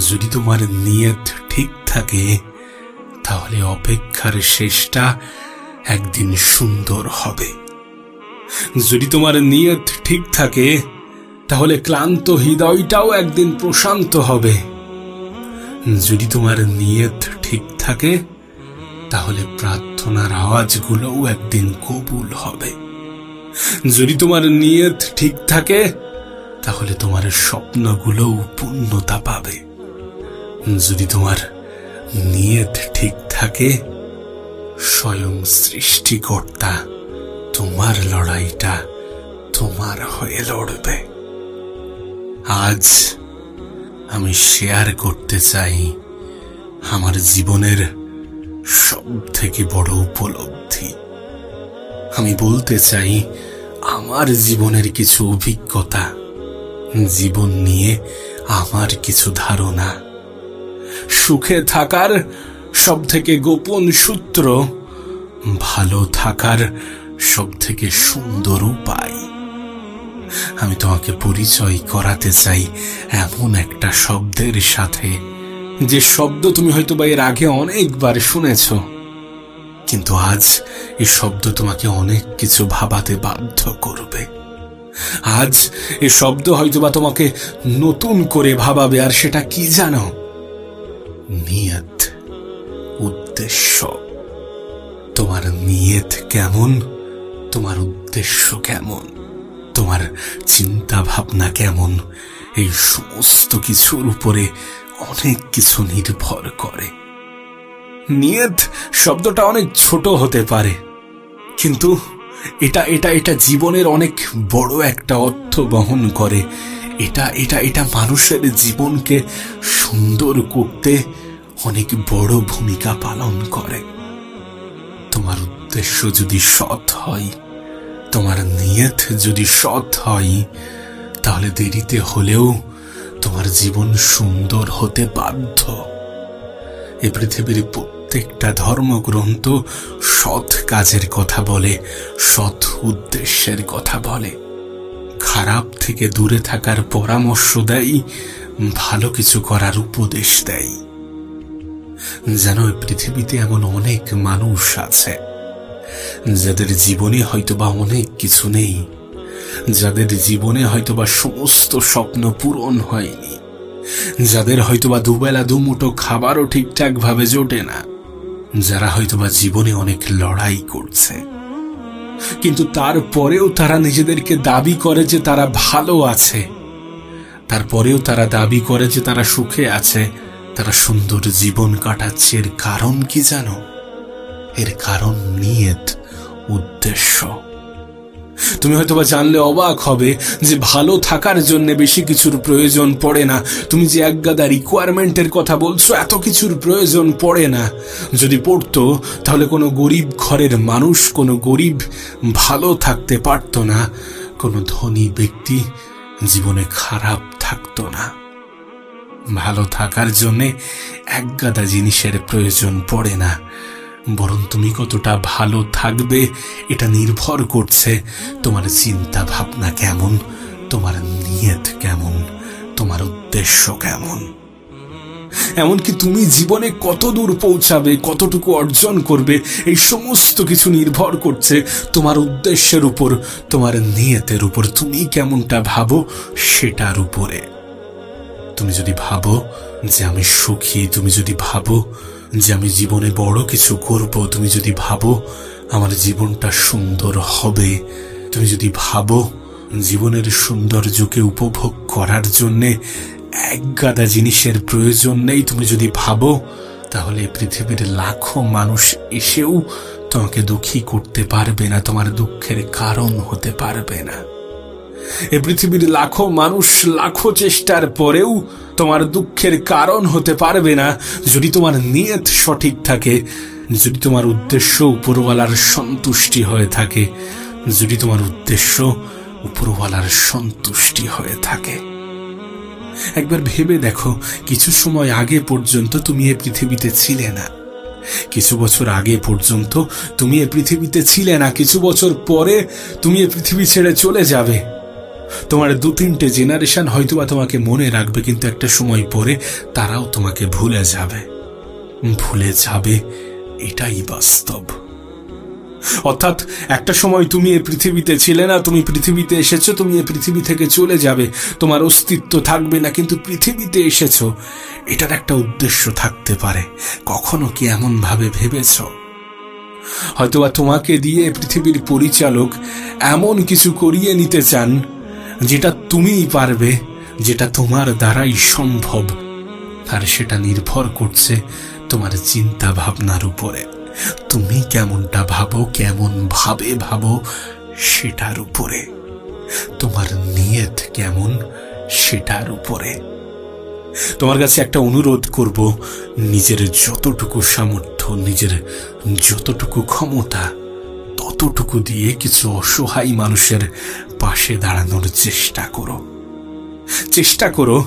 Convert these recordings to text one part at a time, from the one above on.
যদি তোমার নিয়ত ঠিক থাকে তাহলে অপেক্ষার শেষটা একদিন সুন্দর হবে। যদি তোমার নিয়ত ঠিক থাকে তাহলে ক্লান্ত হৃদয়টাও একদিন প্রশান্ত হবে। যদি তোমার নিয়ত ঠিক থাকে তাহলে প্রার্থনার আওয়াজগুলোও একদিন কবুল হবে। যদি তোমার নিয়ত ঠিক থাকে তাহলে তোমার স্বপ্নগুলোও পূর্ণতা পাবে। যদি তোমার নিয়ত ঠিক থাকে স্বয়ং সৃষ্টিকর্তা তোমার লড়াইটা তোমার হয়ে লড়বে। আজ আমি শেয়ার করতে চাই আমার জীবনের সব থেকে বড় উপলব্ধি। আমি বলতে চাই আমার জীবনের কিছু অভিজ্ঞতা, জীবন নিয়ে আমার কিছু ধারণা, সুখে থাকার সব থেকে গোপন সূত্র, ভালো থাকার সব থেকে সুন্দর উপায়। আমি তোমাকে পরিচয় করাতে চাই এমন একটা শব্দের সাথে, যে শব্দ তুমি হয়তো বা এর আগে অনেকবার শুনেছ, কিন্তু আজ এই শব্দ তোমাকে অনেক কিছু ভাবাতে বাধ্য করবে। আজ এই শব্দ হয়তোবা তোমাকে নতুন করে ভাবাবে। আর সেটা কি জানো? নিয়ত, উদ্দেশ্য। তোমার নিয়ত কেমন, তোমার উদ্দেশ্য কেমন, তোমার চিন্তা ভাবনা কেমন, এই সমস্ত কিছুর উপরে অনেক কিছু নির্ভর করে। নিয়ত শব্দটা অনেক ছোট হতে পারে, কিন্তু এটা এটা এটা জীবনের অনেক বড় একটা অর্থ বহন করে। এটা এটা এটা মানুষের জীবনকে সুন্দর করতে অনেক বড় ভূমিকা পালন করে। তোমার উদ্দেশ্য যদি সৎ হয়, তোমার নিয়ত যদি সৎ হয়, তাহলে দেরিতে হলেও তোমার জীবন সুন্দর হতে বাধ্য। এই পৃথিবীর প্রত্যেকটা ধর্মগ্রন্থ সৎ কাজের কথা বলে, সৎ উদ্দেশ্যের কথা বলে, খারাপ থেকে দূরে থাকার পরামর্শ দেয়, ভালো কিছু করার উপদেশ দেয়। যেন পৃথিবীতে এমন অনেক মানুষ আছে যাদের জীবনে হয়তোবা অনেক কিছু নেই, যাদের জীবনে হয়তোবা সমস্ত স্বপ্ন পূরণ হয়নি, যাদের হয়তোবা দুবেলা দুমুঠো খাবারও ঠিকঠাক ভাবে জোটে না, যারা হয়তোবা জীবনে অনেক লড়াই করছে, কিন্তু তারপরেও তারা নিজেদেরকে দাবি করে যে তারা ভালো আছে, তারপরেও তারা দাবি করে যে তারা সুখে আছে, তারা সুন্দর জীবন কাটাচ্ছে। এর কারণ কি জানো? এর কারণ নিয়ত, উদ্দেশ্য। তুমি হয়তোবা জানলে অবাক হবে যে ভালো থাকার জন্য বেশি কিছুর প্রয়োজন পড়ে না। তুমি যে একগাদা রিকোয়ারমেন্টের কথা বলছো, এত কিছুর প্রয়োজন পড়ে না। যদি পড়তো তাহলে কোনো গরিব ঘরের মানুষ, কোনো গরিব ভালো থাকতে পারতো না, কোনো ধনী ব্যক্তি জীবনে খারাপ থাকতো না। ভালো থাকার জন্য একগাদা জিনিসের প্রয়োজন পড়ে না, বরং তুমি কতটা ভালো থাকবে এটা নির্ভর করছে তোমার চিন্তা ভাবনা কেমন, তোমার নিয়ত কেমন, তোমার উদ্দেশ্য কেমন। এমনকি তুমি জীবনে কত দূর পৌঁছাবে, কতটুকু অর্জন করবে, এই সমস্ত কিছু নির্ভর করছে তোমার উদ্দেশ্যের উপর, তোমার নিয়তের উপর। তুমি কেমনটা ভাবো সেটার উপরে। তুমি যদি ভাবো যে আমি সুখী, তুমি যদি ভাবো যে আমি জীবনে বড় কিছু করব, তুমি যদি ভাবো আমার জীবনটা সুন্দর হবে, তুমি যদি ভাবো জীবনের সৌন্দর্যকে উপভোগ করার জন্যে একগাদা জিনিসের প্রয়োজন নেই, তুমি যদি ভাবো, তাহলে পৃথিবীর লাখো মানুষ এসেও তোমাকে দুঃখী করতে পারবে না, তোমার দুঃখের কারণ হতে পারবে না। এই পৃথিবীর লাখো মানুষ লাখো চেষ্টার পরেও তোমার দুঃখের কারণ হতে পারবে না যদি তোমার নিয়ত সঠিক থাকে, যদি তোমার উদ্দেশ্য উপরওয়ালার সন্তুষ্টি হয়ে থাকে, যদি তোমার উদ্দেশ্য উপরওয়ালার সন্তুষ্টি হয়ে থাকে। একবার ভেবে দেখো, কিছু সময় আগে পর্যন্ত তুমি এই পৃথিবীতে ছিলে না, কিছু বছর আগে পর্যন্ত তুমি এই পৃথিবীতে ছিলে না, কিছু বছর পরে তুমি এই পৃথিবী ছেড়ে চলে যাবে। তোমার 2-3টে জেনারেশন হয়তোবা তোমাকে মনে রাখবে, কিন্তু একটা সময় পরে তারাও তোমাকে ভুলে যাবে। এটাই বাস্তব। অর্থাৎ একটা সময় তুমি এই পৃথিবীতে ছিলে না, তুমি পৃথিবীতে এসেছো, তুমি এই পৃথিবী থেকে চলে যাবে, তোমার অস্তিত্ব থাকবে না, কিন্তু পৃথিবীতে এসেছো এটার একটা উদ্দেশ্য থাকতে পারে। কখনো কি এমন ভাবে ভেবেছো? হয়তোবা তোমাকে দিয়ে পৃথিবীর পরিচালক এমন কিছু করিয়ে নিতে চান যেটা তুমিই পারবে, যেটা তোমার দ্বারাই সম্ভব, আর সেটা নির্ভর করছে তোমার চিন্তা ভাবনার উপরে। তুমি কেমনটা ভাবো, কেমন ভাবে ভাবো সেটার উপরে, তোমার নিয়ত কেমন সেটার উপরে। তোমার কাছে একটা অনুরোধ করব, নিজের যতটুকু সামর্থ্য, নিজের যতটুকু ক্ষমতা, ততটুকু দিয়ে কিছু অসহায় মানুষের পাশে দাঁড়ানোর চেষ্টা করো।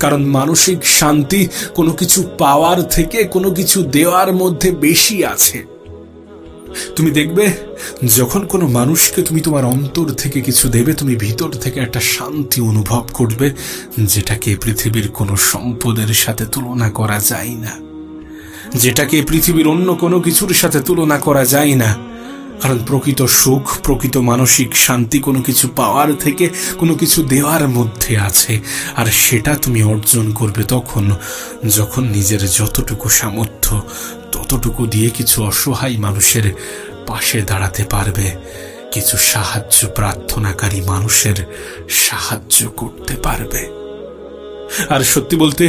কারণ মানসিক শান্তি কোনো কিছু পাওয়ার থেকে কোনো কিছু দেওয়ার মধ্যে বেশি আছে। তুমি দেখবে যখন কোনো মানুষকে তুমি তোমার অন্তর থেকে কিছু দেবে, তুমি ভিতর থেকে একটা শান্তি অনুভব করবে, যেটাকে পৃথিবীর কোনো সম্পদের সাথে তুলনা করা যায় না, যেটাকে পৃথিবীর অন্য কোনো কিছুর সাথে তুলনা করা যায় না। কারণ প্রকৃত সুখ, প্রকৃত মানসিক শান্তি কোনো কিছু পাওয়ার থেকে কোনো কিছু দেওয়ার মধ্যে আছে। আর সেটা তুমি অর্জন করবে তখন যখন নিজের যতটুকু সামর্থ্য ততটুকু দিয়ে কিছু অসহায় মানুষের পাশে দাঁড়াতে পারবে, কিছু সাহায্য প্রার্থনাকারী মানুষের সাহায্য করতে পারবে। আর সত্যি বলতে,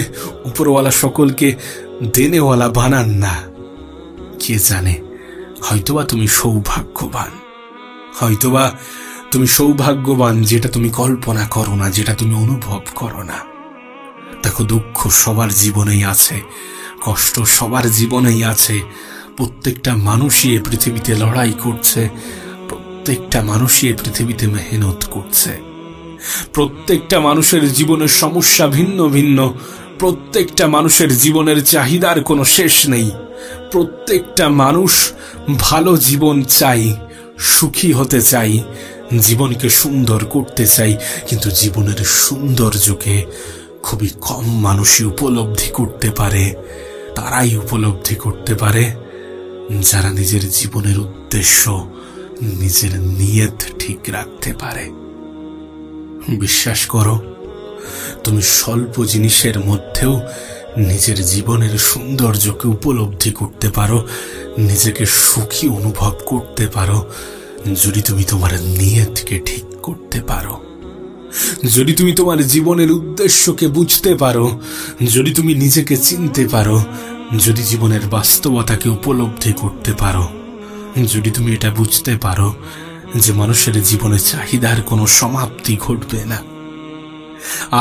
উপরওয়ালা সকলকে দেনেওয়ালা বানান না। কে জানে, হয়তোবা তুমি সৌভাগ্যবান, যেটা তুমি কল্পনা করো না, যেটা তুমি অনুভব করো না। দেখো, দুঃখ সবার জীবনেই আছে, কষ্ট সবার জীবনেই আছে। প্রত্যেকটা মানুষই এই পৃথিবীতে লড়াই করছে, প্রত্যেকটা মানুষই এই পৃথিবীতে মেহনত করছে। প্রত্যেকটা মানুষের জীবনের সমস্যা ভিন্ন ভিন্ন, প্রত্যেকটা মানুষের জীবনের চাহিদার কোনো শেষ নেই। প্রত্যেকটা মানুষ ভালো জীবন চাই, সুখী হতে চাই, জীবনকে সুন্দর করতে চাই, কিন্তু জীবনের সৌন্দর্যকে খুবই কম মানুষই উপলব্ধি করতে পারে। তারাই উপলব্ধি করতে পারে যারা নিজের জীবনের উদ্দেশ্য, নিজের নিয়ত ঠিক রাখতে পারে। বিশ্বাস করো, তুমি স্বল্প জিনিসের মধ্যেও নিজের জীবনের সৌন্দর্যকে উপলব্ধি করতে পারো, নিজেকে সুখী অনুভব করতে পারো, যদি তুমি তোমার নিয়তকে ঠিক করতে পারো, যদি তুমি তোমার জীবনের উদ্দেশ্যকে বুঝতে পারো, যদি তুমি নিজেকে চিনতে পারো, যদি জীবনের বাস্তবতাকে উপলব্ধি করতে পারো, যদি তুমি এটা বুঝতে পারো যে মানুষের জীবনে চাহিদার কোনো সমাপ্তি ঘটবে না।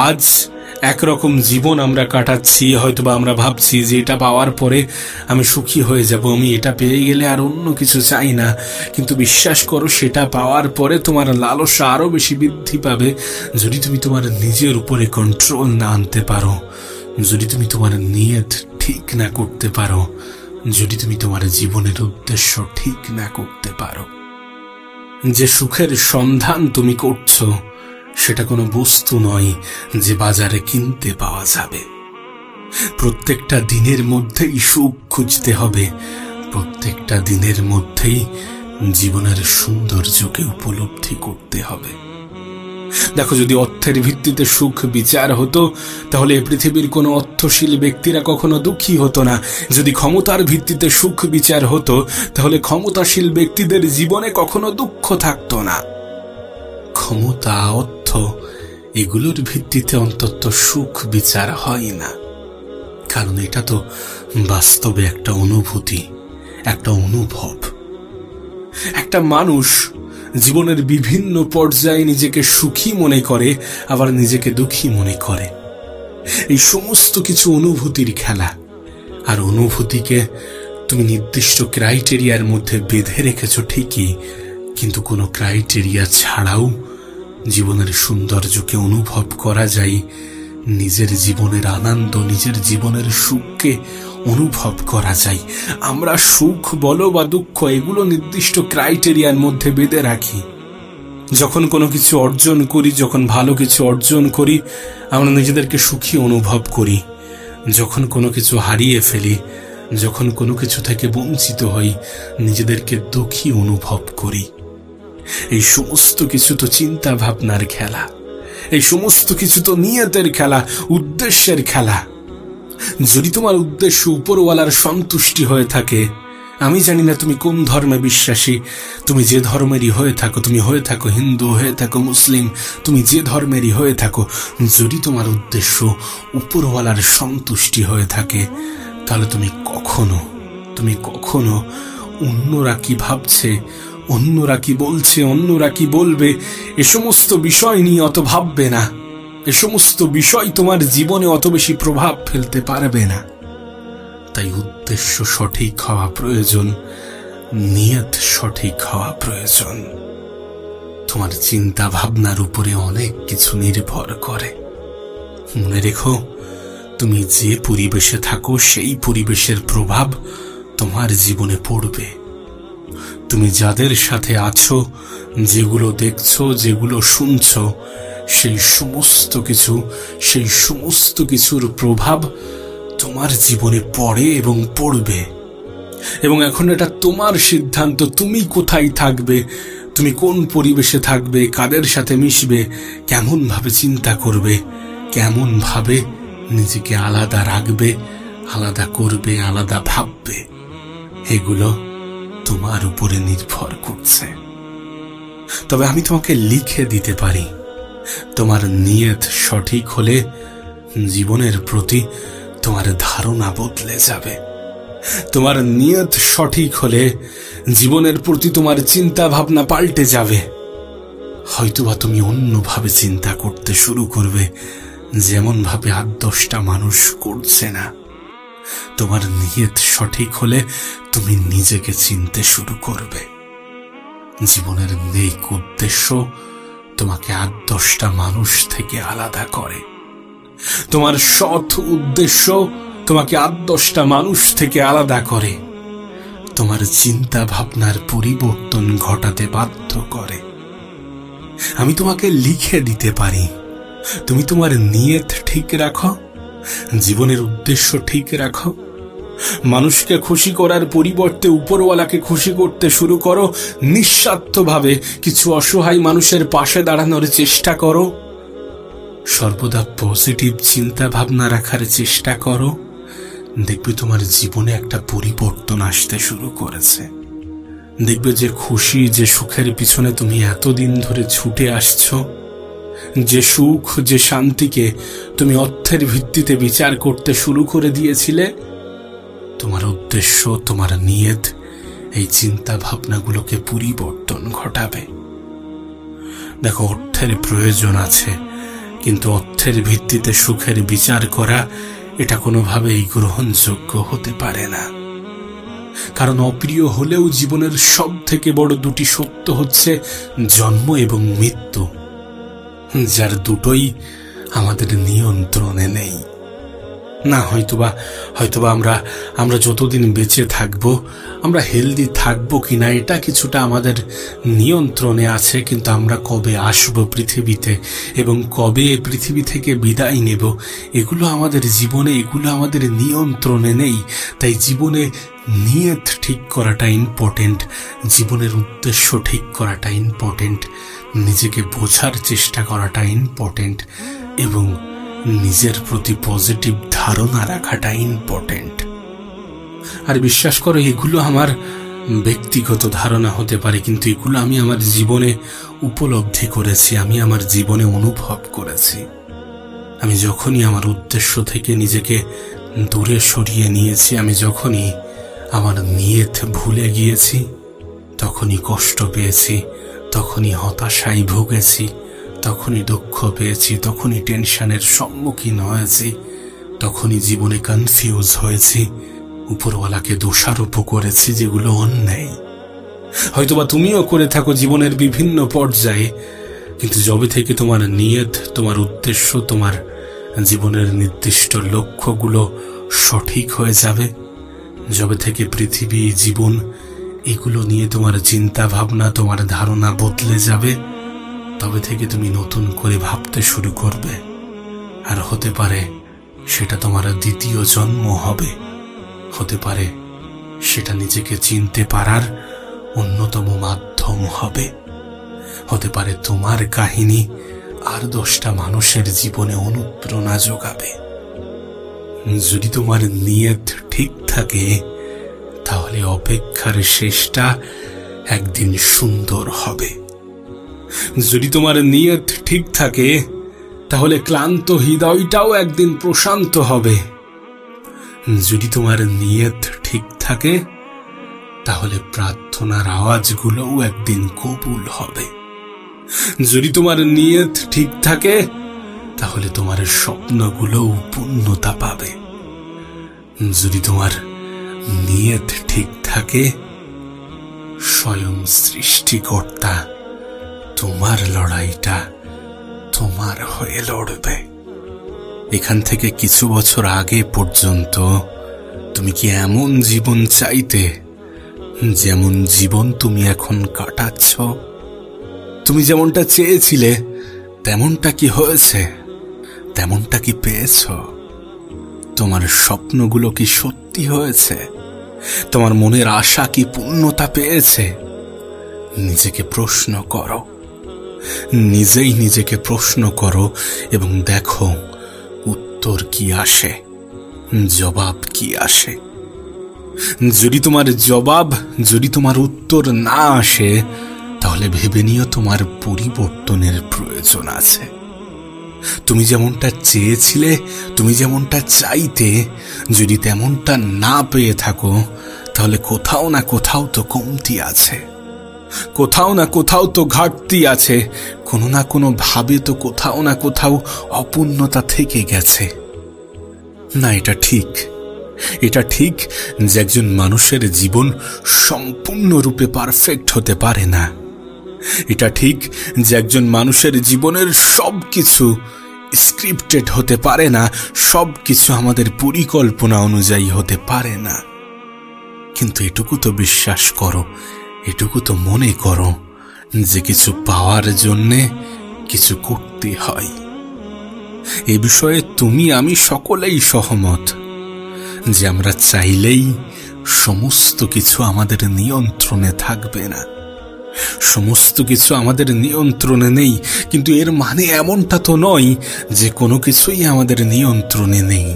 আজ একরকম জীবন আমরা কাটাচ্ছি, হয়তোবা আমরা ভাবছি যে এটা পাওয়ার পরে আমি সুখী হয়ে যাব, আমি এটা পেয়ে গেলে আর অন্য কিছু চাই না। কিন্তু বিশ্বাস করো, সেটা পাওয়ার পরে তোমার লালসা আরো বেশি বৃদ্ধি পাবে যদি তুমি তোমার নিজের উপরে কন্ট্রোল না আনতে পারো, যদি তুমি তোমার নিয়ত ঠিক না করতে পারো, যদি তুমি তোমার জীবনের উদ্দেশ্য ঠিক না করতে পারো। যে সুখের সন্ধান তুমি করছো সেটা কোনো বস্তু নয় যে বাজারে কিনতে পাওয়া যাবে। প্রত্যেকটা দিনের মধ্যেই সুখ খুঁজতে হবে, প্রত্যেকটা দিনের মধ্যেই জীবনের সৌন্দর্যকে উপলব্ধি করতে হবে। দেখো, যদি অর্থের ভিত্তিতে সুখ বিচার হতো তাহলে পৃথিবীর কোনো অর্থশীল ব্যক্তিরা কখনো দুঃখী হতো না। যদি ক্ষমতার ভিত্তিতে সুখ বিচার হতো তাহলে ক্ষমতাশীল ব্যক্তিদের জীবনে কখনো দুঃখ থাকতো না। ক্ষমতা, অর্থ এগুলোর ভিত্তিতে অন্তত সুখ বিচার হয় না, কারণ এটা তো বাস্তবে একটা অনুভূতি, একটা অনুভব। একটা মানুষ জীবনের বিভিন্ন পর্যায়ে নিজেকে সুখী মনে করে, আবার নিজেকে দুঃখী মনে করে। এই সমস্ত কিছু অনুভূতির খেলা। আর অনুভূতিকে তুমি নির্দিষ্ট ক্রাইটেরিয়ার মধ্যে বেঁধে রেখেছ ঠিকই, কিন্তু কোনো ক্রাইটেরিয়া ছাড়াও জীবনের সৌন্দর্যকে অনুভব করা যায়, নিজের জীবনের আনন্দ, নিজের জীবনের সুখকে অনুভব করা যায়। আমরা সুখ বলো বা দুঃখ, এগুলো নির্দিষ্ট ক্রাইটেরিয়ার মধ্যে বেঁধে রাখি, যখন কোনো কিছু অর্জন করি, যখন ভালো কিছু অর্জন করি, আমরা নিজেদেরকে সুখী অনুভব করি। যখন কোনো কিছু হারিয়ে ফেলি, যখন কোনো কিছু থেকে বঞ্চিত হই, নিজেদেরকে দুঃখী অনুভব করি। এই সমস্ত কিছু তো চিন্তা ভাবনার খেলা, এই সমস্ত কিছু তো নিয়তের খেলা, উদ্দেশ্যের খেলা। যদি তোমার উদ্দেশ্য উপরওয়ালার সন্তুষ্টি হয়ে থাকে, আমি জানি না তুমি কোন ধর্মে বিশ্বাসী, তুমি যে ধর্মেরই হয়ে থাকো, তুমি হয়ে থাকো হিন্দু, হয়ে থাকো মুসলিম, তুমি যে ধর্মেরই হয়ে থাকো, যদি তোমার উদ্দেশ্য উপরওয়ালার সন্তুষ্টি হয়ে থাকে, তাহলে তুমি কখনো অন্যরা কি ভাবছে, অন্যরা কি বলছে, অন্যরা কি বলবে, এ সমস্ত বিষয় নিয়ে অত ভাববে না। এ সমস্ত বিষয় তোমার জীবনে অত বেশি প্রভাব ফেলতে পারবে না। তাই উদ্দেশ্য সঠিক হওয়া প্রয়োজন, নিয়ত সঠিক হওয়া প্রয়োজন। তোমার চিন্তা ভাবনার উপরে অনেক কিছু নির্ভর করে। মনে রেখো, তুমি যে পরিবেশে থাকো সেই পরিবেশের প্রভাব তোমার জীবনে পড়বে। তুমি যাদের সাথে আছো, যেগুলো দেখছো, যেগুলো শুনছো, সেই সমস্ত কিছুর প্রভাব তোমার জীবনে পড়ে এবং পড়বে। এবং এখন এটা তোমার সিদ্ধান্ত, তুমি কোথায় থাকবে, তুমি কোন পরিবেশে থাকবে, কাদের সাথে মিশবে, কেমন ভাবে চিন্তা করবে, কেমন ভাবে নিজেকে আলাদা রাখবে, আলাদা করবে, আলাদা ভাববে, এগুলো তোমার উপরে নির্ভর করছে। তবে আমি তোমাকে লিখে দিতে পারি, তোমার নিয়ত সঠিক হলে জীবনের প্রতি তোমার ধারণা বদলে যাবে। তোমার নিয়ত সঠিক হলে জীবনের প্রতি তোমার চিন্তা ভাবনা পাল্টে যাবে। হয়তোবা তুমি অন্যভাবে চিন্তা করতে শুরু করবে, যেমন ভাবে 8-10টা মানুষ করছে না। তোমার নিয়ত সঠিক হলে তুমি নিজেকে চিনতে শুরু করবে। জীবনের নেক উদ্দেশ্য তোমাকে 8-10টা মানুষ থেকে আলাদা করে। তোমার সৎ উদ্দেশ্য তোমাকে 8-10টা মানুষ থেকে আলাদা করে। তোমার চিন্তা ভাবনার পরিবর্তন ঘটাতে বাধ্য করে। আমি তোমাকে লিখে দিতে পারি, তুমি তোমার নিয়ত ঠিক রাখো, জীবনের উদ্দেশ্য ঠিক রাখো, মানুষকে খুশি করার পরিবর্তে উপরওয়ালাকে খুশি করতে শুরু করো, নিঃস্বার্থভাবে কিছু অসহায় মানুষের পাশে দাঁড়ানোর চেষ্টা করো, সর্বদা পজিটিভ চিন্তা ভাবনা রাখার চেষ্টা করো। দেখবে তোমার জীবনে একটা পরিবর্তন আসতে শুরু করেছে। দেখবে যে খুশি, যে সুখের পিছনে তুমি এতদিন ধরে ছুটে আসছো, যে সুখ, যে শান্তিকে তুমি অর্থের ভিত্তিতে বিচার করতে শুরু করে দিয়েছিলে, তোমার উদ্দেশ্য, তোমার নিয়ত এই চিন্তা ভাবনাগুলোকে পরিবর্তন ঘটাবে। দেখো, অর্থের প্রয়োজন আছে, কিন্তু অর্থের ভিত্তিতে সুখের বিচার করা এটা কোনোভাবেই গ্রহণযোগ্য হতে পারে না। কারণ অপ্রিয় হলেও জীবনের সব থেকে বড় দুটি সত্য হচ্ছে জন্ম এবং মৃত্যু, যার দুটোই আমাদের নিয়ন্ত্রণে নেই। না, হয়তোবা আমরা যতদিন বেঁচে থাকবো, আমরা হেলদি থাকবো কিনা এটা কিছুটা আমাদের নিয়ন্ত্রণে আছে, কিন্তু আমরা কবে আসবো পৃথিবীতে এবং কবে পৃথিবী থেকে বিদায় নেব, এগুলো আমাদের জীবনে, এগুলো আমাদের নিয়ন্ত্রণে নেই। তাই জীবনে নিয়ত ঠিক করাটা ইম্পর্টেন্ট, জীবনের উদ্দেশ্য ঠিক করাটা ইম্পর্টেন্ট, নিজেকে বোঝার চেষ্টা করাটা ইম্পর্টেন্ট এবং নিজের প্রতি পজিটিভ ধারণা রাখাটা ইম্পর্টেন্ট। আর বিশ্বাস করো, এগুলো আমার ব্যক্তিগত ধারণা হতে পারে, কিন্তু এগুলো আমি আমার জীবনে উপলব্ধি করেছি, আমি আমার জীবনে অনুভব করেছি। আমি যখনই আমার উদ্দেশ্য থেকে নিজেকে দূরে সরিয়ে নিয়েছি, আমি যখনই আমার নিয়ত ভুলে গিয়েছি, তখনই কষ্ট পেয়েছি, তখনই হতাশায় ভুগেছি, তখনই দুঃখ পেয়েছি, তখনই টেনশনের সম্মুখীন হয়েছি, তখনই জীবনে কনফিউজ হয়েছি, উপরওয়ালাকে দোষারোপ করেছি যেগুলো অন্যায়। হয়তোবা তুমিও করে থাকো জীবনের বিভিন্ন পর্যায়ে, কিন্তু যবে থেকে তোমার নিয়ত, তোমার উদ্দেশ্য, তোমার জীবনের নির্দিষ্ট লক্ষ্যগুলো সঠিক হয়ে যাবে, যবে থেকে পৃথিবী, জীবন এগুলো নিয়ে তোমার চিন্তা ভাবনা, তোমার ধারণা বদলে যাবে, তবে থেকে তুমি নতুন করে ভাবতে শুরু করবে। আর হতে পারে সেটা তোমার দ্বিতীয় জন্ম হবে, হতে পারে সেটা নিজেকে চিনতে পারার অন্যতম মাধ্যম হবে, হতে পারে তোমার কাহিনী আর 10টা মানুষের জীবনে অনুপ্রেরণা যোগাবে। যদি তোমার নিয়ত ঠিক থাকে তাহলে অপেক্ষার শেষটা একদিন সুন্দর হবে। যদি তোমার নিয়ত ঠিক থাকে তাহলে ক্লান্ত হৃদয়টাও একদিন প্রশান্ত হবে। যদি তোমার নিয়ত ঠিক থাকে তাহলে প্রার্থনার আওয়াজগুলোও একদিন কবুল হবে। যদি তোমার নিয়ত ঠিক থাকে তাহলে তোমার স্বপ্নগুলোও পূর্ণতা পাবে। যদি তোমার নিয়ত ঠিক থাকে স্বয়ং সৃষ্টিকর্তা তোমার লড়াইটা তোমার হয়ে লড়বে। এখান থেকে কিছু বছর আগে পর্যন্ত তুমি কি এমন জীবন চাইতে যেমন জীবন তুমি এখন কাটাচ্ছ? তুমি যেমনটা চেয়েছিলে তেমনটা কি হয়েছে? তেমনটা কি পেয়েছ? তোমার স্বপ্নগুলো কি সত্যি হয়েছে? তোমার মনের আশা কি পূর্ণতা পেয়েছে? নিজেকে প্রশ্ন করো, নিজেই নিজেকে প্রশ্ন করো এবং দেখো উত্তর কি আসে, জবাব কি আসে। যদি তোমার উত্তর না আসে তাহলে ভেবে নিও তোমার পরিবর্তনের প্রয়োজন আছে। তুমি যেমনটা চেয়েছিলে, তুমি যেমনটা চাইতে, যদি তেমনটা না পেয়ে থাকো তাহলে কোথাও না কোথাও তো কমতি আছে, কোথাও না কোথাও তো ঘাটতি আছে, কোনো না কোনো ভাবে তো কোথাও না কোথাও অপূর্ণতা থেকে গেছে। না, এটা ঠিক যে একজন মানুষের জীবন সম্পূর্ণরূপে পারফেক্ট হতে পারে না। এটা ঠিক যে একজন মানুষের জীবনের সবকিছু স্ক্রিপ্টেড হতে পারে না, সবকিছু আমাদের পরিকল্পনা অনুযায়ী হতে পারে না। কিন্তু এটুকু তো বিশ্বাস করো, এটুকু তো মনে করো যে কিছু পাওয়ার জন্যে কিছু করতে হয়। এ বিষয়ে তুমি আমি সকলেই সহমত যে আমরা চাইলেই সমস্ত কিছু আমাদের নিয়ন্ত্রণে থাকবে না, সমস্ত কিছু আমাদের নিয়ন্ত্রণে নেই। কিন্তু এর মানে এমনটা তো নয় যে কোনো কিছুই আমাদের নিয়ন্ত্রণে নেই।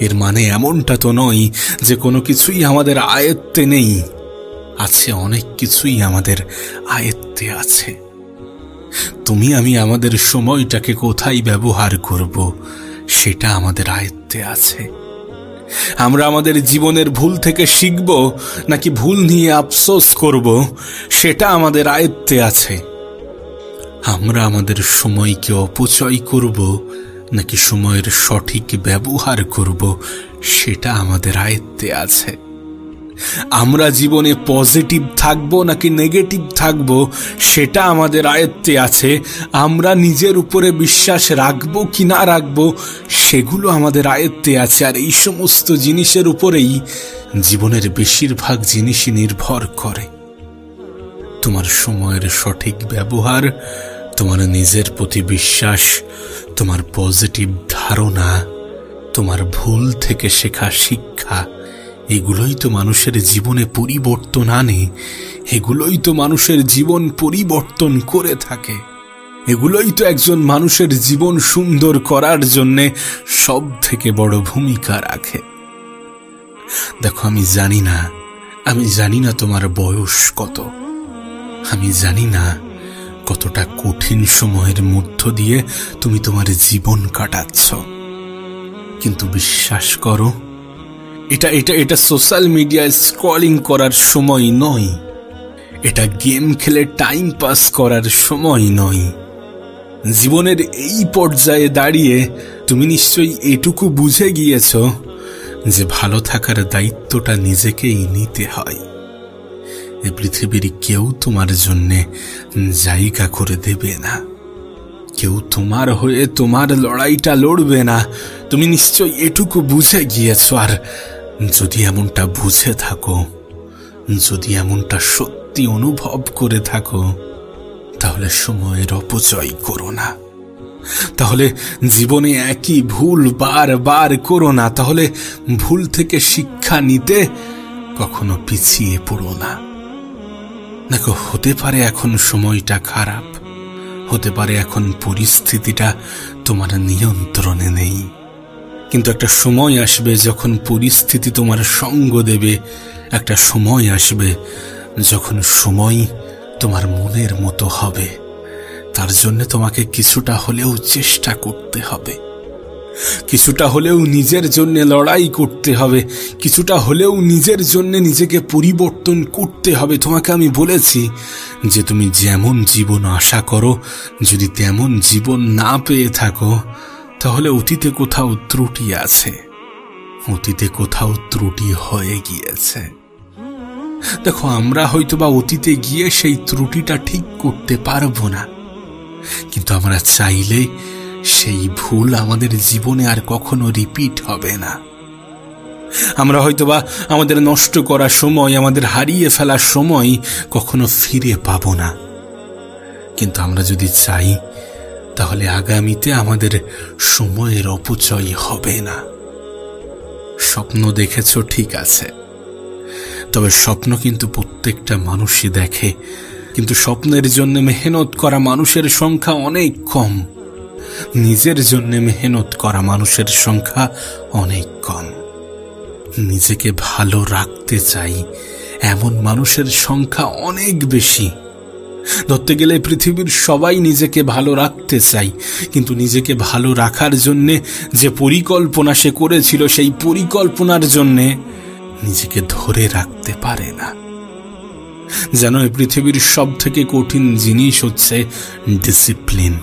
এর মানে এমনটা তো নয় যে কোনো কিছুই আমাদের আয়ত্তে নেই। আছে, অনেক কিছুই আমাদের আয়ত্তে আছে। তুমি আমি আমাদের সময়টাকে কোথায় ব্যবহার করব সেটা আমাদের আয়ত্তে আছে। আমরা আমাদের জীবনের ভুল থেকে শিখব নাকি ভুল নিয়ে আফসোস করব সেটা আমাদের আয়ত্তে আছে। আমরা আমাদের সময়কে অপচয় করব নাকি সময়ের সঠিক ব্যবহার করব সেটা আমাদের আয়ত্তে আছে। আমরা জীবনে পজিটিভ থাকবো নাকি নেগেটিভ থাকবো সেটা আমাদের আয়ত্তে আছে। আমরা নিজের উপরে বিশ্বাস রাখবো কি না রাখবো সেগুলো আমাদের আয়ত্তে আছে। আর এই সমস্ত জিনিসের উপরেই জীবনের বেশিরভাগ জিনিসই নির্ভর করে। তোমার সময়ের সঠিক ব্যবহার, তোমার নিজের প্রতি বিশ্বাস, তোমার পজিটিভ ধারণা, তোমার ভুল থেকে শেখা শিক্ষা, এগুলোই তো মানুষের জীবনে পরিবর্তন আনে। এগুলোই তো মানুষের জীবন পরিবর্তন করে থাকে। এগুলোই তো একজন মানুষের জীবন সুন্দর করার জন্যে সব থেকে বড় ভূমিকা রাখে। দেখো, আমি জানি না তোমার বয়স কত, আমি জানি না কতটা কঠিন সময়ের মধ্য দিয়ে তুমি তোমার জীবন কাটাচ্ছ, কিন্তু বিশ্বাস করো, এটা সোশ্যাল মিডিয়ায় স্ক্রলিং করার সময় নয়, এটা গেম খেলে টাইম পাস করার সময় নয়। জীবনের এই পর্যায়ে দাঁড়িয়ে তুমি নিশ্চয়ই এটুকু বুঝে গিয়েছ যে ভালো থাকার দায়িত্বটা নিজেকেই নিতে হয়। এই পৃথিবীর কেউ তোমার জন্যে জায়গা করে দেবে না, কেউ তোমার হয়ে তোমার লড়াইটা লড়বে না। তুমি নিশ্চয়ই এটুকু বুঝে গিয়েছ। আর যদি এমনটা বুঝে থাকো, যদি এমনটা সত্যি অনুভব করে থাকো, তাহলে সময়ের অপচয় করো না। তাহলে জীবনে একই ভুল বারবার করো না। তাহলে ভুল থেকে শিক্ষা নিতে কখনো পিছিয়ে পড়ো না। দেখো, হতে পারে এখন সময়টা খারাপ, হতে পারে এখন পরিস্থিতিটা তোমার নিয়ন্ত্রণে নেই, কিন্তু একটা সময় আসবে যখন পরিস্থিতি তোমার সঙ্গ দেবে। একটা সময় আসবে যখন সময় তোমার মনের মতো হবে। তার জন্য তোমাকে কিছুটা হলেও চেষ্টা করতে হবে, কিছুটা হলেও নিজের জন্য লড়াই করতে হবে, কিছুটা হলেও নিজের জন্য নিজেকে পরিবর্তন করতে হবে। তোমাকে আমি বলেছি যে তুমি যেমন জীবন আশা করো, যদি তেমন জীবন না পেয়ে থাকো, তাহলে অতীতে কোথাও ত্রুটি আছে, অতীতে কোথাও ত্রুটি হয়ে গিয়েছে। দেখো, আমরা হয়তোবা অতীতে গিয়ে সেই ত্রুটিটা ঠিক করতে পারবো না, কিন্তু আমরা চাইলে সেই ভুল আমাদের জীবনে আর কখনো রিপিট হবে না। আমরা হয়তোবা আমাদের নষ্ট করা সময়, আমাদের হারিয়ে ফেলার সময় কখনো ফিরে পাবো না, কিন্তু আমরা যদি চাই তাহলে আগামীতে আমাদের সময়ের অপচয় হবে না। স্বপ্ন দেখেছ, ঠিক আছে, তবে স্বপ্ন কিন্তু প্রত্যেকটা মানুষই দেখে, কিন্তু স্বপ্নের জন্য মেহনত করা মানুষের সংখ্যা অনেক কম, নিজের জন্য মেহনত করা মানুষের সংখ্যা অনেক কম। নিজেকে ভালো রাখতে চাই এমন মানুষের সংখ্যা অনেক বেশি। ধরতে গেলে পৃথিবীর সবাই নিজেকে ভালো রাখতে চাই, কিন্তু নিজেকে ভালো রাখার জন্যে যে পরিকল্পনা সে করেছিল, সেই পরিকল্পনার জন্যে নিজেকে ধরে রাখতে পারে না। যেন এই পৃথিবীর সব থেকে কঠিন জিনিস হচ্ছে ডিসিপ্লিন,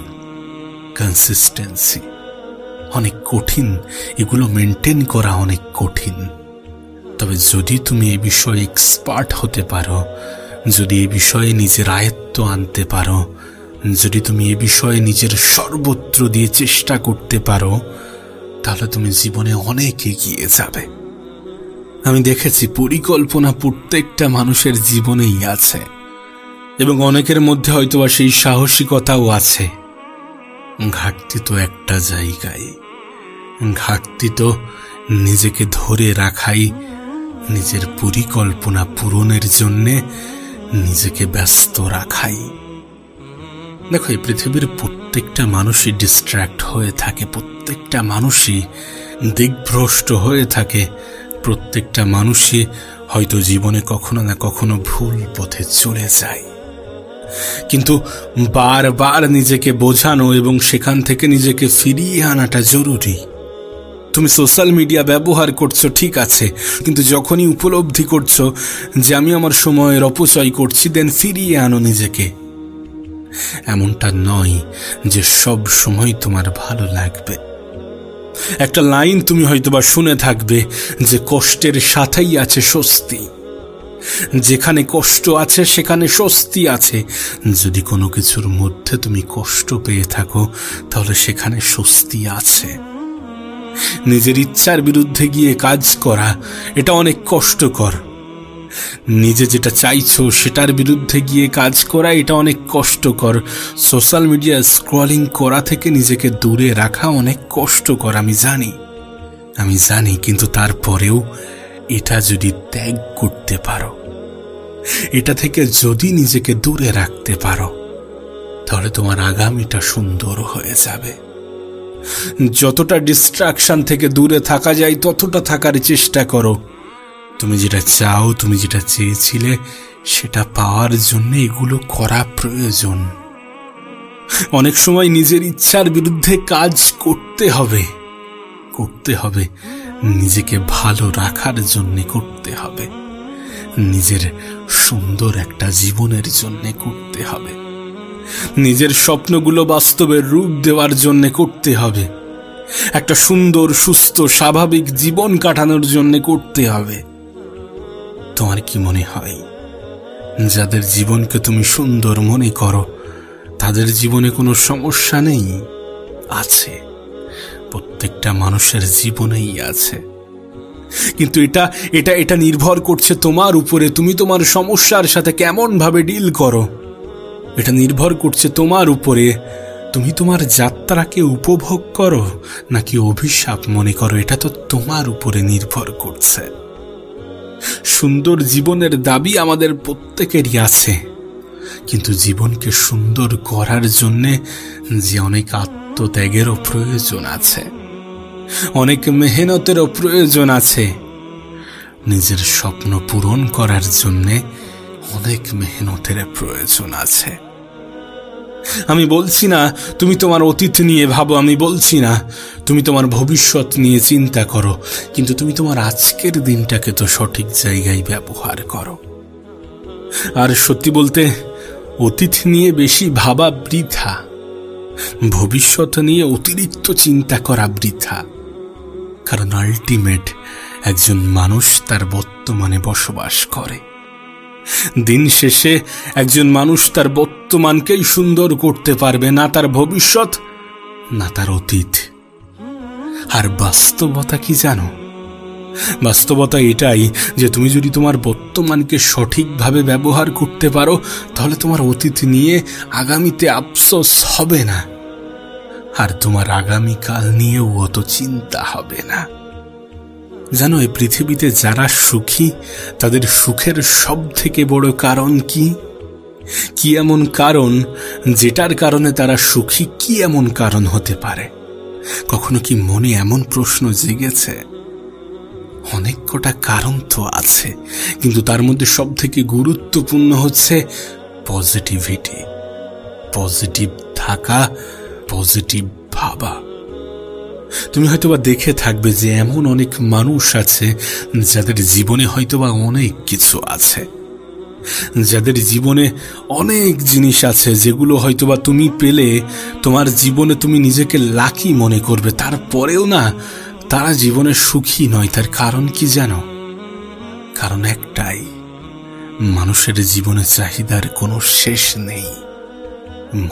কনসিস্টেন্সি। অনেক কঠিন, এগুলো মেনটেন করা অনেক কঠিন। তবে যদি তুমি এই বিষয়ে এক্সপার্ট হতে পারো, যদি এই বিষয়ে নিজের আয়ত্ত আনতে পারো, যদি তুমি এই বিষয়ে নিজের সর্বত্র দিয়ে চেষ্টা করতে পারো, তাহলে তুমি জীবনে অনেক এগিয়ে যাবে। আমি দেখেছি পরিকল্পনা প্রত্যেকটা মানুষের জীবনেই আছে, এবং অনেকের মধ্যে হয়তোবা সেই সাহসিকতাও আছে। ঘাটতি তো একটা জায়গায়, ঘাটতি তো নিজেকে ধরে রাখাই, নিজের পরিকল্পনা পূরণের জন্যে নিজেকে ব্যস্ত রাখাই। দেখো, এই পৃথিবীর প্রত্যেকটা মানুষই ডিস্ট্র্যাক্ট হয়ে থাকে, প্রত্যেকটা মানুষই দিকভ্রষ্ট হয়ে থাকে, প্রত্যেকটা মানুষই হয়তো জীবনে কখনো না কখনো ভুল পথে চলে যায়। কিন্তু বারবার নিজেকে বোঝানো এবং সেখান থেকে নিজেকে ফিরিয়ে আনাটা জরুরি। তুমি সোশ্যাল মিডিয়া ব্যবহার করছো, ঠিক আছে, কিন্তু যখনই উপলব্ধি করছো যে আমি আমার সময়ের অপচয় করছি, দেন ফিরিয়ে আনো নিজেকে। এমনটা নয় যে সব সময় তোমার ভালো লাগবে। একটা লাইন তুমি হয়তোবা শুনে থাকবে যে কষ্টের সাথেই আছে স্বস্তি। যেখানে কষ্ট আছে সেখানে স্বস্তি আছে। যদি কোনো কিছুর মধ্যে তুমি কষ্ট পেয়ে থাকো, তাহলে সেখানে স্বস্তি আছে। নিজের ইচ্ছার বিরুদ্ধে গিয়ে কাজ করা, এটা অনেক কষ্টকর। নিজে যেটা চাইছো সেটার বিরুদ্ধে গিয়ে কাজ করা, এটা অনেক কষ্টকর। সোশ্যাল মিডিয়া স্ক্রলিং করা থেকে নিজেকে দূরে রাখা অনেক কষ্টকর, আমি জানি, কিন্তু তারপরেও এটা যদি ত্যাগ করতে পারো, এটা থেকে যদি নিজেকে দূরে রাখতে পারো, তাহলে তোমার আগামীটা সুন্দর হয়ে যাবে। যতটা ডিস্ট্রাকশন থেকে দূরে থাকা যায় ততটা থাকার চেষ্টা করো। তুমি যেটা চাও, তুমি যেটা চেয়েছিলে, সেটা পাওয়ার জন্য এগুলো করা প্রয়োজন। অনেক সময় নিজের ইচ্ছার বিরুদ্ধে কাজ করতে হবে, নিজেকে ভালো রাখার জন্য করতে হবে, নিজের সুন্দর একটা জীবনের জন্য করতে হবে, নিজের স্বপ্নগুলো বাস্তবের রূপ দেওয়ার জন্য করতে হবে, একটা সুন্দর সুস্থ স্বাভাবিক জীবন কাটানোর জন্য করতে হবে। তোমার কি মনে হয় যাদের জীবনকে তুমি সুন্দর মনে করো তাদের জীবনে কোনো সমস্যা নেই? আছে, প্রত্যেকটা মানুষের জীবনেই আছে, কিন্তু এটা নির্ভর করছে তোমার উপরে। তুমি তোমার সমস্যার সাথে কেমন ভাবে ডিল করো। এটা নির্ভর করছে তোমার উপরে। তুমি তোমার যাত্রাকে উপভোগ করো নাকি অভিশাপ মনে করো, এটা তো তোমার উপরে নির্ভর করছে। সুন্দর জীবনের দাবি আমাদের প্রত্যেকেরই আছে, কিন্তু জীবনকে সুন্দর করার জন্যে যে অনেক আত্মত্যাগেরও প্রয়োজন আছে, অনেক মেহনতেরও প্রয়োজন আছে। নিজের স্বপ্ন পূরণ করার জন্যে অনেক মেহনতের প্রয়োজন আছে। আমি বলছি না তুমি তোমার অতীত নিয়ে ভাবো, আমি বলছি না তুমি তোমার ভবিষ্যৎ নিয়ে চিন্তা করো, কিন্তু তুমি তোমার আজকের দিনটাকে তো সঠিক জায়গায় ব্যবহার করো। আর সত্যি বলতে অতীত নিয়ে বেশি ভাবা বৃথা, ভবিষ্যৎ নিয়ে অতিরিক্ত চিন্তা করা বৃথা। কারণ আলটিমেট একজন মানুষ তার বর্তমানে বসবাস করে। দিন শেষে একজন মানুষ তার বর্তমানকেই সুন্দর করতে পারবে, না তার ভবিষ্যৎ না তার অতীত। আর বাস্তবতা কি জানো? বাস্তবতা এটাই যে তুমি যদি তোমার বর্তমানকে সঠিকভাবে ব্যবহার করতে পারো, তাহলে তোমার অতীত নিয়ে আগামীতে আফসোস হবে না, আর তোমার আগামীকাল নিয়েও অত চিন্তা হবে না। জানো, এই পৃথিবীতে যারা সুখী তাদের সুখের সব থেকে বড় কারণ কি? কি এমন কারণ যেটার কারণে তারা সুখী? কি এমন কারণ হতে পারে? কখনো কি মনে এমন প্রশ্ন জেগেছে? অনেক কটা কারণ তো আছে, কিন্তু তার মধ্যে সব থেকে গুরুত্বপূর্ণ হচ্ছে পজিটিভিটি, পজিটিভ থাকা, পজিটিভ ভাবা। তুমি হয়তোবা দেখে থাকবে যে এমন অনেক মানুষ আছে যাদের জীবনে হয়তোবা অনেক কিছু আছে, যাদের জীবনে অনেক জিনিস আছে যেগুলো হয়তোবা তুমি পেলে তোমার জীবনে তুমি নিজেকে লাকি মনে করবে, তারপরেও না তারা জীবনে সুখী নয়। তার কারণ কি জানো? কারণ একটাই, মানুষের জীবনে চাহিদার কোনো শেষ নেই,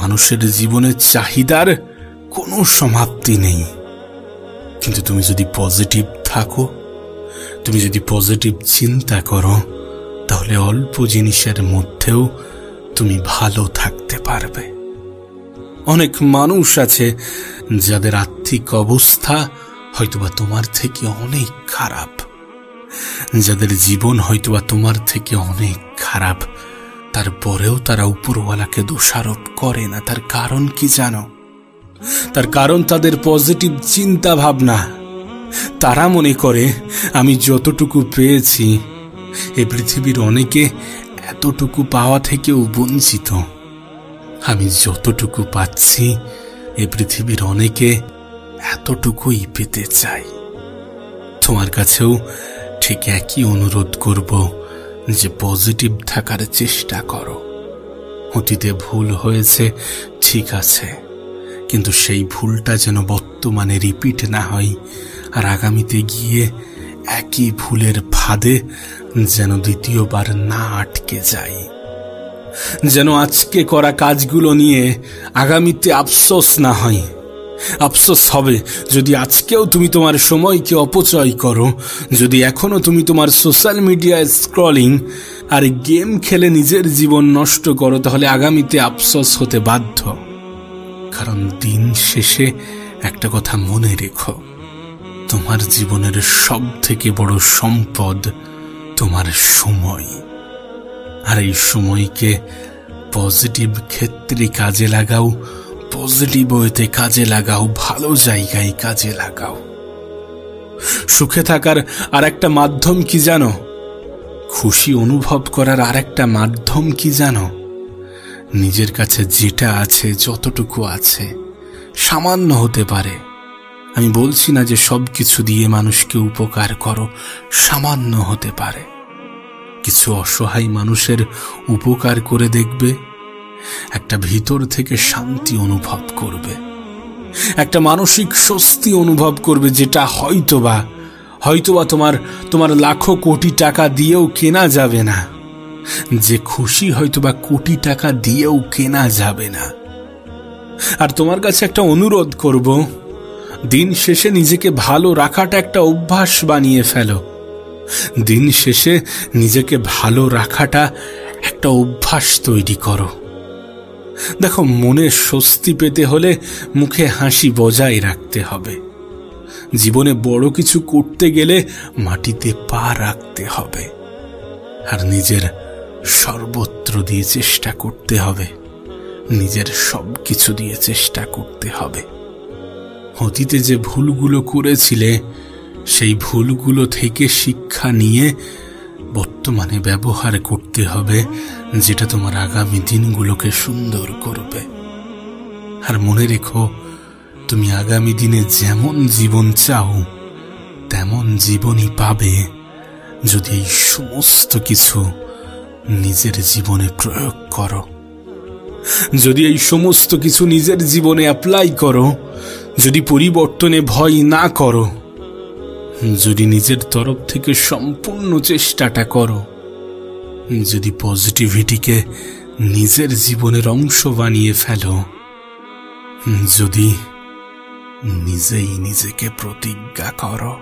মানুষের জীবনে চাহিদার কোনো সমাপ্তি নেই। কিন্তু তুমি যদি পজিটিভ থাকো, তুমি যদি পজিটিভ চিন্তা করো, তাহলে অল্প জিনিসের মধ্যেও তুমি ভালো থাকতে পারবে। অনেক মানুষ আছে যাদের আর্থিক অবস্থা হয়তোবা তোমার থেকে অনেক খারাপ, যাদের জীবন হয়তোবা তোমার থেকে অনেক খারাপ, তারপরেও তারা উপরওয়ালাকে দোষারোপ করে না। তার কারণ কি জানো? তার কারণ তাদের পজিটিভ চিন্তা ভাবনা। তারা মনে করে আমি যতটুকু পেয়েছি, এই পৃথিবীর অনেকে এতটুকু পাওয়া থেকেও বঞ্চিত। আমি যতটুকু পাচ্ছি, এই পৃথিবীর অনেকে এতটুকুই পেতে চাই। তোমার কাছেও ঠিক একই অনুরোধ করব যে পজিটিভ থাকার চেষ্টা করো। অতীতে ভুল হয়েছে ঠিক আছে, কিন্তু সেই ভুলটা যেন বর্তমানে রিপিট না হয়, আর আগামীতে গিয়ে একই ভুলের ফাঁদে যেন দ্বিতীয়বার না আটকে যায়। যেন আজকে করা কাজগুলো নিয়ে আগামীতে আফসোস না হয়। আফসোস হবে যদি আজকেও তুমি তোমার সময়কে অপচয় করো, যদি এখনো তুমি তোমার সোশ্যাল মিডিয়ায় স্ক্রলিং আর গেম খেলে নিজের জীবন নষ্ট করো, তাহলে আগামীতে আফসোস হতে বাধ্য। কারণ দিন শেষে একটা কথা মনে রেখো, তোমার জীবনের সব থেকে বড় সম্পদ তোমার সময়। আর এই সময়কে পজিটিভ ক্ষেত্রে কাজে লাগাও, পজিটিভ ওয়েতে কাজে লাগাও, ভালো জায়গায় কাজে লাগাও। সুখে থাকার আর একটা মাধ্যম কি জানো? খুশি অনুভব করার আর একটা মাধ্যম কি জানো? নিজের কাছে যেটা আছে, যতটুকু আছে, সামান্য হতে পারে। আমি বলছি না যে সব কিছু দিয়ে মানুষকে উপকার করো, সামান্য হতে পারে। কিছু অসহায় মানুষের উপকার করে দেখবে, একটা ভিতর থেকে শান্তি অনুভব করবে, একটা মানসিক স্বস্তি অনুভব করবে, যেটা হয়তোবা তোমার লাখো কোটি টাকা দিয়েও কেনা যাবে না, যে খুশি হয়তোবা কোটি টাকা দিয়েও কেনা যাবে না। আর তোমার কাছে একটা অনুরোধ করব, দিন শেষে নিজেকে ভালো রাখাটা একটা অভ্যাস বানিয়ে ফেলো। দিন শেষে নিজেকে ভালো রাখাটা একটা অভ্যাস তৈরি করো। দেখো, মনে স্বস্তি পেতে হলে মুখে হাসি বজায় রাখতে হবে। জীবনে বড় কিছু করতে গেলে মাটিতে পা রাখতে হবে, আর নিজের সর্বত্র দিয়ে চেষ্টা করতে হবে, নিজের সবকিছু দিয়ে চেষ্টা করতে হবে। অতীতে যে ভুলগুলো করেছিলে সেই ভুলগুলো থেকে শিক্ষা নিয়ে বর্তমানে ব্যবহার করতে হবে, যেটা তোমার আগামী দিনগুলোকে সুন্দর করবে। আর মনে রেখো, তুমি আগামী দিনে যেমন জীবন চাও তেমন জীবনই পাবে যদি এই সমস্ত কিছু নিজের জীবনে প্রয়োগ করো, যদি এই সমস্ত কিছু নিজের জীবনে অ্যাপ্লাই করো, যদি পরিবর্তনে ভয় না করো, যদি নিজের তরফ থেকে সম্পূর্ণ চেষ্টাটা করো, যদি পজিটিভিটিকে নিজের জীবনের অংশ বানিয়ে ফেলো, যদি নিজেই নিজেকে প্রতিজ্ঞা করো।